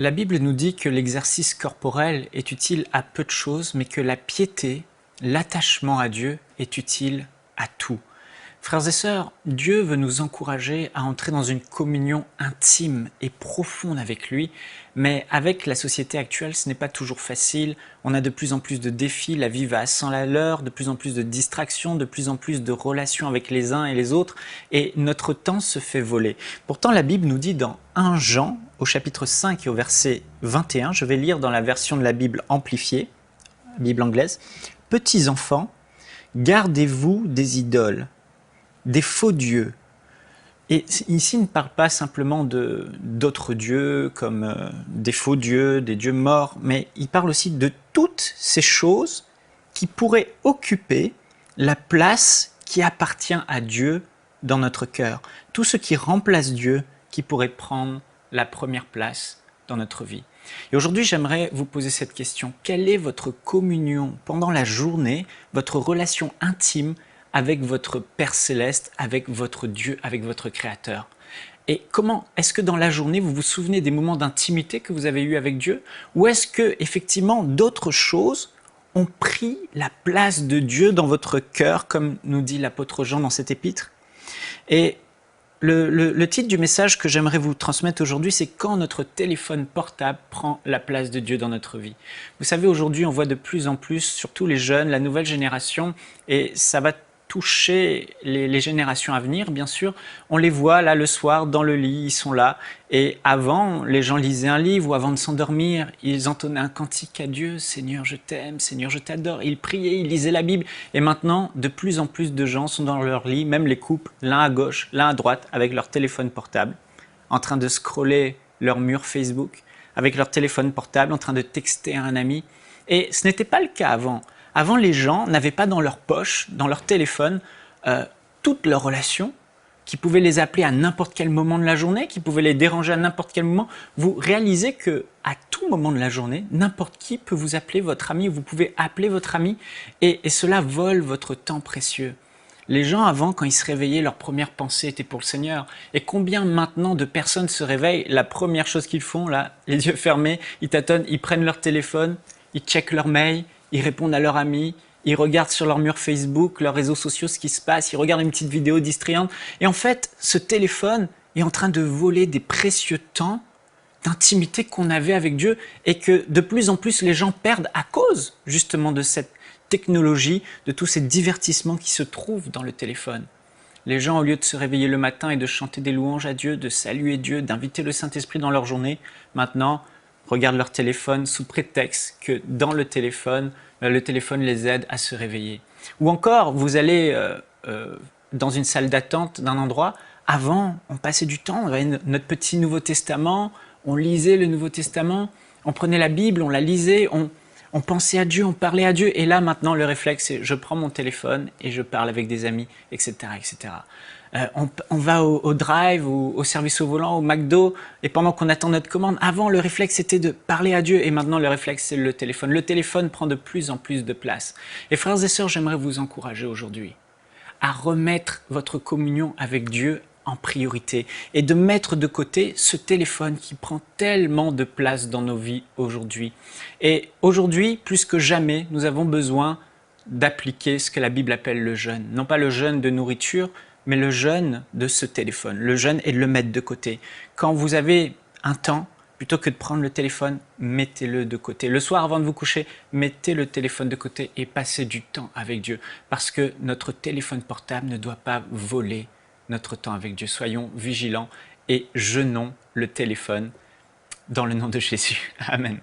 La Bible nous dit que l'exercice corporel est utile à peu de choses, mais que la piété, l'attachement à Dieu est utile à tout. Frères et sœurs, Dieu veut nous encourager à entrer dans une communion intime et profonde avec lui, mais avec la société actuelle, ce n'est pas toujours facile. On a de plus en plus de défis, la vie va à 100 à l'heure, de plus en plus de distractions, de plus en plus de relations avec les uns et les autres, et notre temps se fait voler. Pourtant, la Bible nous dit dans 1 Jean, au chapitre 5 et au verset 21, je vais lire dans la version de la Bible amplifiée, Bible anglaise, « Petits enfants, gardez-vous des idoles, des faux dieux. » Et ici, il ne parle pas simplement d'autres dieux comme des faux dieux, des dieux morts, mais il parle aussi de toutes ces choses qui pourraient occuper la place qui appartient à Dieu dans notre cœur. Tout ce qui remplace Dieu, qui pourrait prendre la première place dans notre vie. Et aujourd'hui, j'aimerais vous poser cette question. Quelle est votre communion pendant la journée, votre relation intime avec votre Père Céleste, avec votre Dieu, avec votre Créateur? Et comment est-ce que dans la journée, vous vous souvenez des moments d'intimité que vous avez eus avec Dieu? Ou est-ce que effectivement d'autres choses ont pris la place de Dieu dans votre cœur, comme nous dit l'apôtre Jean dans cet épître? Et le titre du message que j'aimerais vous transmettre aujourd'hui, c'est « Quand notre téléphone portable prend la place de Dieu dans notre vie ». Vous savez, aujourd'hui, on voit de plus en plus, surtout les jeunes, la nouvelle génération, et ça va toucher les générations à venir, bien sûr. On les voit là le soir dans le lit, ils sont là. Et avant, les gens lisaient un livre ou avant de s'endormir, ils entonnaient un cantique à Dieu. « Seigneur, je t'aime, Seigneur, je t'adore ». Ils priaient, ils lisaient la Bible. Et maintenant, de plus en plus de gens sont dans leur lit, même les couples, l'un à gauche, l'un à droite, avec leur téléphone portable, en train de scroller leur mur Facebook, avec leur téléphone portable, en train de texter à un ami. Et ce n'était pas le cas avant. Avant, les gens n'avaient pas dans leur poche, dans leur téléphone, toutes leurs relations, qui pouvaient les appeler à n'importe quel moment de la journée, qui pouvaient les déranger à n'importe quel moment. Vous réalisez qu'à tout moment de la journée, n'importe qui peut vous appeler votre ami, vous pouvez appeler votre ami, et cela vole votre temps précieux. Les gens avant, quand ils se réveillaient, leur première pensée était pour le Seigneur. Et combien maintenant de personnes se réveillent, la première chose qu'ils font, là, les yeux fermés, ils tâtonnent, ils prennent leur téléphone, ils checkent leur mail, ils répondent à leurs amis, ils regardent sur leur mur Facebook, leurs réseaux sociaux, ce qui se passe, ils regardent une petite vidéo distrayante. Et en fait, ce téléphone est en train de voler des précieux temps d'intimité qu'on avait avec Dieu et que de plus en plus les gens perdent à cause justement de cette technologie, de tous ces divertissements qui se trouvent dans le téléphone. Les gens, au lieu de se réveiller le matin et de chanter des louanges à Dieu, de saluer Dieu, d'inviter le Saint-Esprit dans leur journée, maintenant, regardent leur téléphone sous prétexte que dans le téléphone les aide à se réveiller. Ou encore, vous allez dans une salle d'attente d'un endroit, avant, on passait du temps, on avait notre petit Nouveau Testament, on lisait le Nouveau Testament, on prenait la Bible, on la lisait, on pensait à Dieu, on parlait à Dieu, et là maintenant le réflexe c'est je prends mon téléphone et je parle avec des amis, etc. etc. On va au drive, au service au volant, au McDo, et pendant qu'on attend notre commande, avant le réflexe c'était de parler à Dieu, et maintenant le réflexe c'est le téléphone. Le téléphone prend de plus en plus de place. Et frères et sœurs, j'aimerais vous encourager aujourd'hui à remettre votre communion avec Dieu en priorité et de mettre de côté ce téléphone qui prend tellement de place dans nos vies aujourd'hui. Et aujourd'hui, plus que jamais, nous avons besoin d'appliquer ce que la Bible appelle le jeûne. Non pas le jeûne de nourriture, mais le jeûne de ce téléphone. Le jeûne est de le mettre de côté. Quand vous avez un temps, plutôt que de prendre le téléphone, mettez-le de côté. Le soir, avant de vous coucher, mettez le téléphone de côté et passez du temps avec Dieu. Parce que notre téléphone portable ne doit pas voler notre temps avec Dieu. Soyons vigilants et jeûnons le téléphone dans le nom de Jésus. Amen.